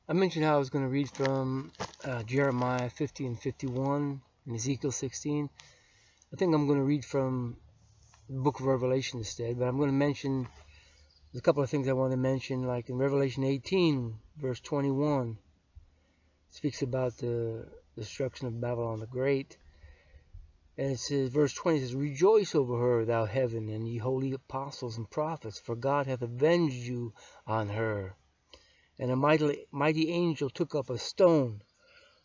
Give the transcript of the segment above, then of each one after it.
I mentioned how I was going to read from Jeremiah 50 and 51 and Ezekiel 16. I think I'm going to read from the book of Revelation instead, but I'm going to mention a couple of things I want to mention, like in Revelation 18, verse 21, it speaks about the destruction of Babylon the Great. And it says, verse 20 says, "Rejoice over her, thou heaven, and ye holy apostles and prophets, for God hath avenged you on her. And a mighty angel took up a stone,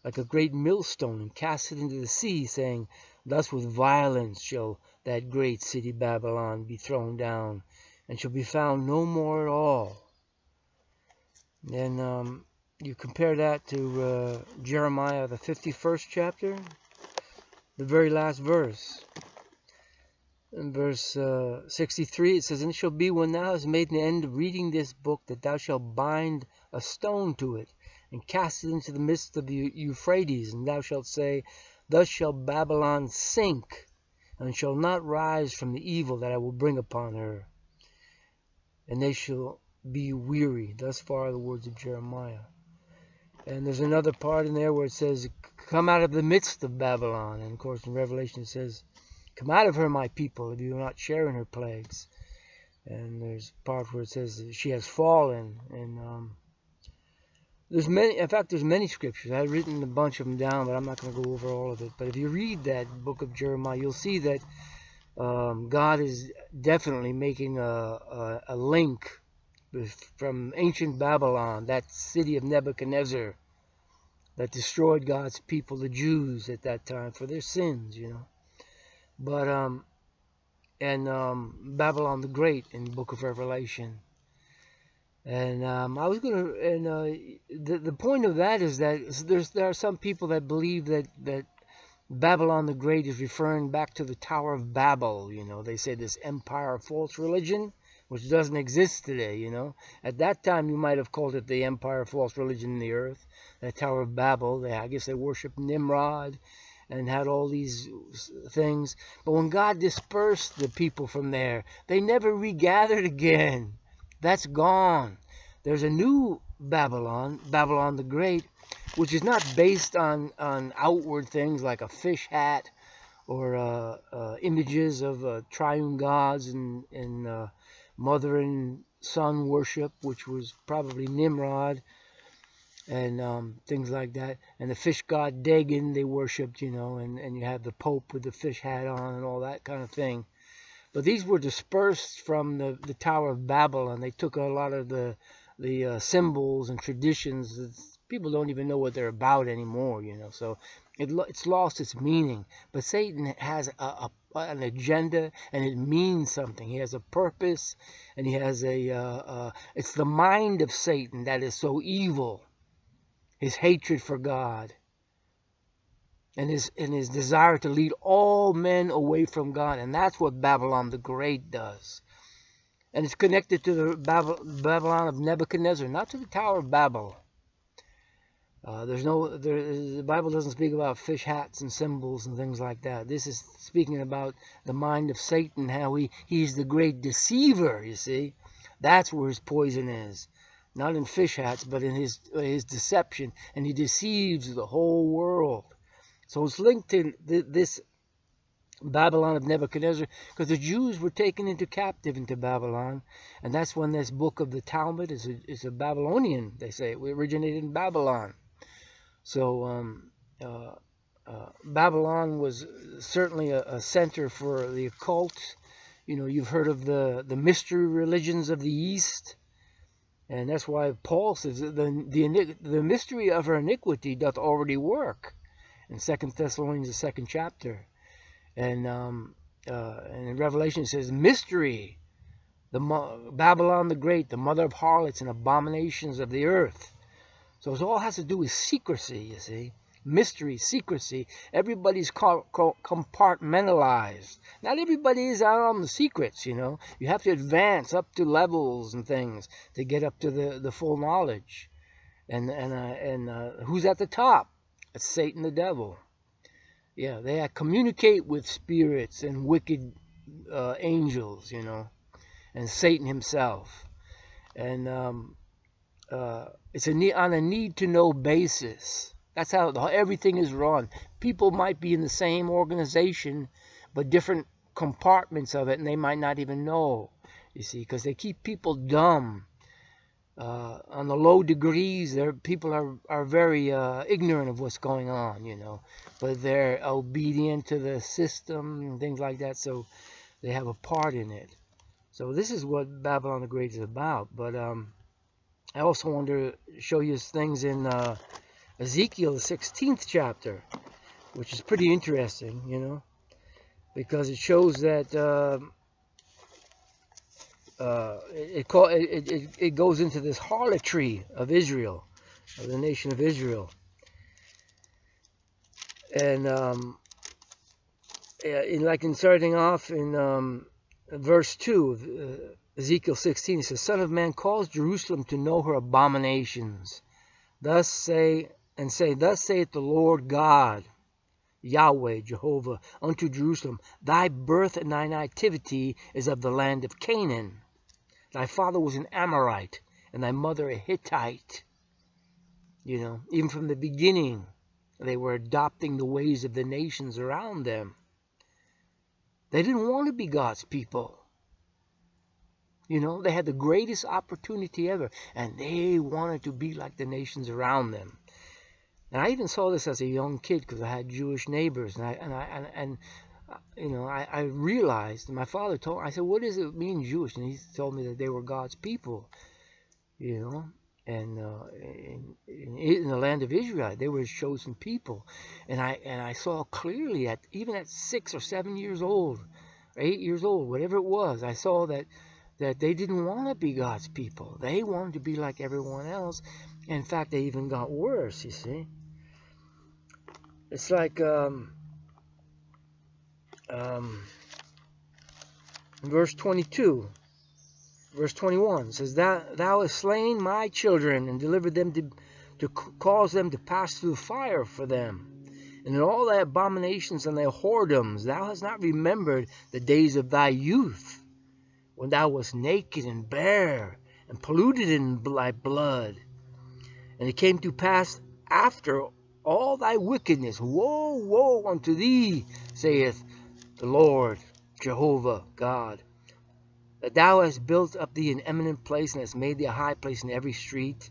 like a great millstone, and cast it into the sea, saying, Thus with violence shall that great city Babylon be thrown down, and shall be found no more at all." And you compare that to Jeremiah, the 51st chapter, the very last verse. In verse 63, it says, "And it shall be when thou hast made an end of reading this book, that thou shalt bind a stone to it, and cast it into the midst of the Euphrates, and thou shalt say, Thus shall Babylon sink, and shall not rise from the evil that I will bring upon her. And they shall be weary." Thus far the words of Jeremiah. And there's another part in there where it says, "Come out of the midst of Babylon." And of course in Revelation it says, "Come out of her, my people, if you do not share in her plagues." And there's a part where it says she has fallen. And there's many scriptures. I've written a bunch of them down, but I'm not going to go over all of it. But if you read that book of Jeremiah, you'll see that God is definitely making a link from ancient Babylon, that city of Nebuchadnezzar that destroyed God's people, the Jews, at that time for their sins, you know. But Babylon the Great in the book of Revelation. And I was going to, and the point of that is that there are some people that believe that Babylon the Great is referring back to the Tower of Babel. You know, they say this empire of false religion, which doesn't exist today. You know, at that time you might have called it the empire of false religion in the earth, the Tower of Babel. I guess they worshipped Nimrod and had all these things. But when God dispersed the people from there, they never regathered again. That's gone. There's a new Babylon, Babylon the Great, which is not based on outward things like a fish hat or images of triune gods and mother and son worship, which was probably Nimrod and things like that. And the fish god Dagon they worshipped, you know, and you have the Pope with the fish hat on and all that kind of thing. But these were dispersed from the Tower of Babel, and they took a lot of the symbols and traditions. People don't even know what they're about anymore, you know. So it's lost its meaning. But Satan has an agenda, and it means something. He has a purpose, and he has it's the mind of Satan that is so evil. His hatred for God. And his desire to lead all men away from God. And that's what Babylon the Great does. And it's connected to the Babylon of Nebuchadnezzar, not to the Tower of Babel. The Bible doesn't speak about fish hats and symbols and things like that. This is speaking about the mind of Satan, how he's the great deceiver, you see. That's where his poison is. Not in fish hats, but in his deception. And he deceives the whole world. So it's linked to this Babylon of Nebuchadnezzar, because the Jews were taken captive into Babylon, and that's when this book of the Talmud is a Babylonian. They say it originated in Babylon. So Babylon was certainly a center for the occult. You know, you've heard of the mystery religions of the East, and that's why Paul says the mystery of her iniquity doth already work. In 2 Thessalonians, the 2nd chapter. And in Revelation it says, mystery, Babylon the Great, the mother of harlots and abominations of the earth. So it all has to do with secrecy, you see. Mystery, secrecy. Everybody's compartmentalized. Not everybody is out on the secrets, you know. You have to advance up to levels and things to get up to the full knowledge. And who's at the top? It's Satan the devil. Yeah, they communicate with spirits and wicked angels, you know, and Satan himself. And it's on a need-to-know basis. That's how everything is run. People might be in the same organization, but different compartments of it, and they might not even know, you see, because they keep people dumb. On the low degrees, people are very ignorant of what's going on, you know, but they're obedient to the system and things like that, so they have a part in it. So this is what Babylon the Great is about. But I also want to show you things in Ezekiel, the 16th chapter, which is pretty interesting, you know, because it shows that it goes into this harlotry of Israel, of the nation of Israel. And starting off in verse 2 of Ezekiel 16, it says, Son of man, cause Jerusalem to know her abominations. Thus saith the Lord God, Yahweh, Jehovah, unto Jerusalem, thy birth and thy nativity is of the land of Canaan. Thy father was an Amorite, and thy mother a Hittite. You know, even from the beginning, they were adopting the ways of the nations around them. They didn't want to be God's people. You know, they had the greatest opportunity ever, and they wanted to be like the nations around them. And I even saw this as a young kid because I had Jewish neighbors, and you know, I realized, and my father told me, I said, what does it mean Jewish? And he told me that they were God's people, you know, and in the land of Israel, they were his chosen people. And I saw clearly, even at 6 or 7 years old, or 8 years old, whatever it was, I saw that they didn't want to be God's people. They wanted to be like everyone else. In fact, they even got worse, you see. It's like verse 22, verse 21 says, Thou hast slain my children and delivered them to cause them to pass through fire for them. And in all thy abominations and thy whoredoms, thou hast not remembered the days of thy youth, when thou wast naked and bare and polluted in thy blood. And it came to pass after all thy wickedness, woe, woe unto thee, saith the Lord, Jehovah God, that thou hast built up thee an eminent place, and hast made thee a high place in every street,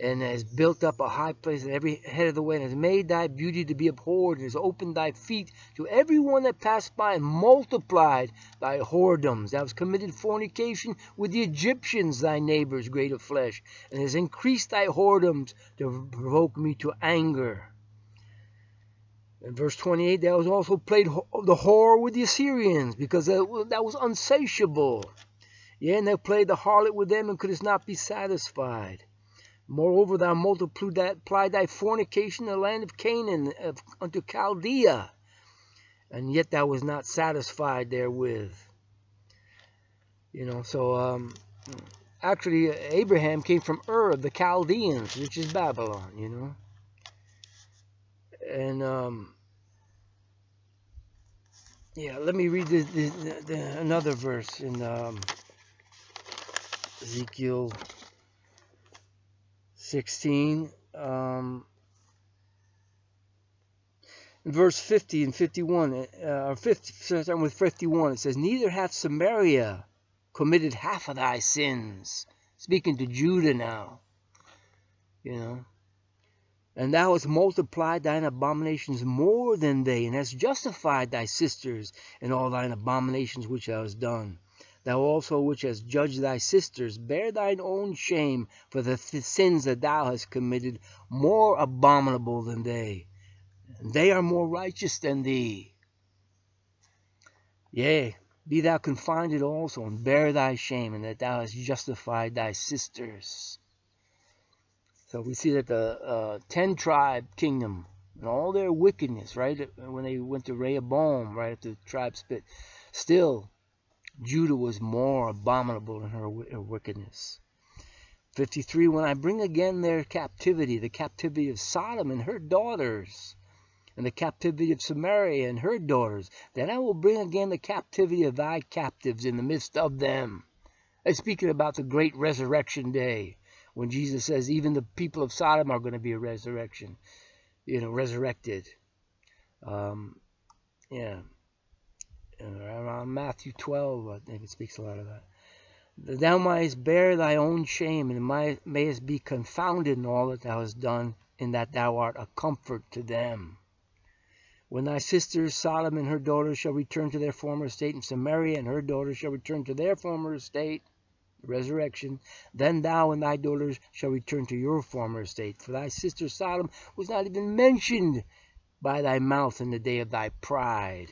and hast built up a high place at every head of the way, and hast made thy beauty to be abhorred, and hast opened thy feet to every one that passed by, and multiplied thy whoredoms. Thou hast committed fornication with the Egyptians, thy neighbors, great of flesh, and hast increased thy whoredoms to provoke me to anger. In verse 28, thou hast also played the whore with the Assyrians, because that was unsatiable. Yea, and thou played the harlot with them, and couldst not be satisfied. Moreover, thou multiplied thy fornication in the land of Canaan unto Chaldea, and yet thou was not satisfied therewith. You know, so actually Abraham came from Ur of the Chaldeans, which is Babylon, you know. And yeah, let me read another verse in Ezekiel 16, in verse 50 and 51, or 50, starting with 51, it says, Neither hath Samaria committed half of thy sins. Speaking to Judah now, you know. And thou hast multiplied thine abominations more than they, and hast justified thy sisters in all thine abominations which thou hast done. Thou also which hast judged thy sisters, bear thine own shame for the sins that thou hast committed, more abominable than they. And they are more righteous than thee. Yea, be thou confounded also, and bear thy shame, and that thou hast justified thy sisters. So we see that the 10-tribe kingdom and all their wickedness, right, when they went to Rehoboam, right after the tribe split, still Judah was more abominable in her wickedness. 53, when I bring again their captivity, the captivity of Sodom and her daughters, and the captivity of Samaria and her daughters, then I will bring again the captivity of thy captives in the midst of them. It's speaking about the great resurrection day, when Jesus says even the people of Sodom are going to be resurrected. Yeah, around Matthew 12, I think it speaks a lot of that. Thou mayest bear thy own shame, and mayest be confounded in all that thou hast done, in that thou art a comfort to them. When thy sisters Sodom and her daughters shall return to their former estate, and Samaria and her daughters shall return to their former estate, resurrection, then thou and thy daughters shall return to your former estate. For thy sister Sodom was not even mentioned by thy mouth in the day of thy pride,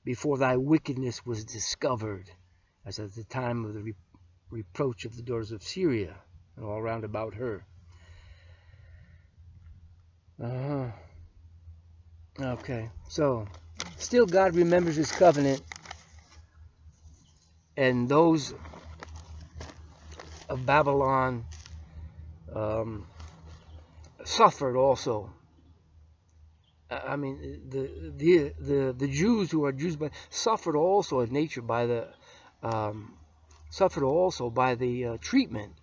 before thy wickedness was discovered, as at the time of the reproach of the daughters of Syria, and all round about her. Okay, so still God remembers his covenant, and those of Babylon suffered also. I mean, the Jews who are Jews, but suffered also in nature by the treatment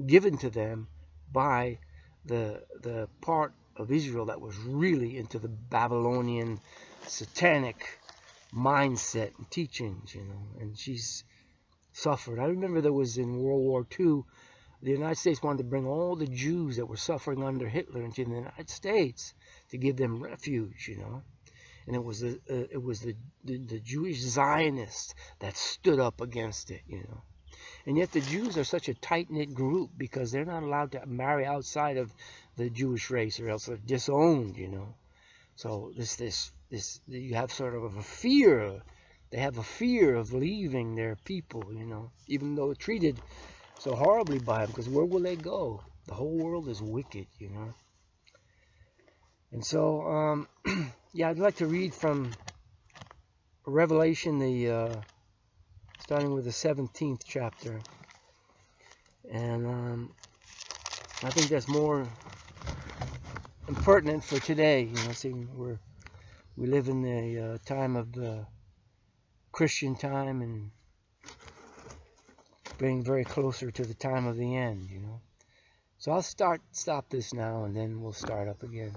given to them by the part of Israel that was really into the Babylonian satanic mindset and teachings, and she's suffered. I remember there was in World War II, the United States wanted to bring all the Jews that were suffering under Hitler into the United States to give them refuge, and it was the Jewish Zionists that stood up against it, And yet the Jews are such a tight-knit group because they're not allowed to marry outside of the Jewish race, or else they're disowned, So this you have sort of a fear. They have a fear of leaving their people, even though treated so horribly by them, because where will they go? The whole world is wicked, And so, yeah, I'd like to read from Revelation, starting with the 17th chapter. And I think that's more pertinent for today. Seeing we live in the time of the Christian time, and being very closer to the time of the end, So I'll stop this now, and then we'll start up again.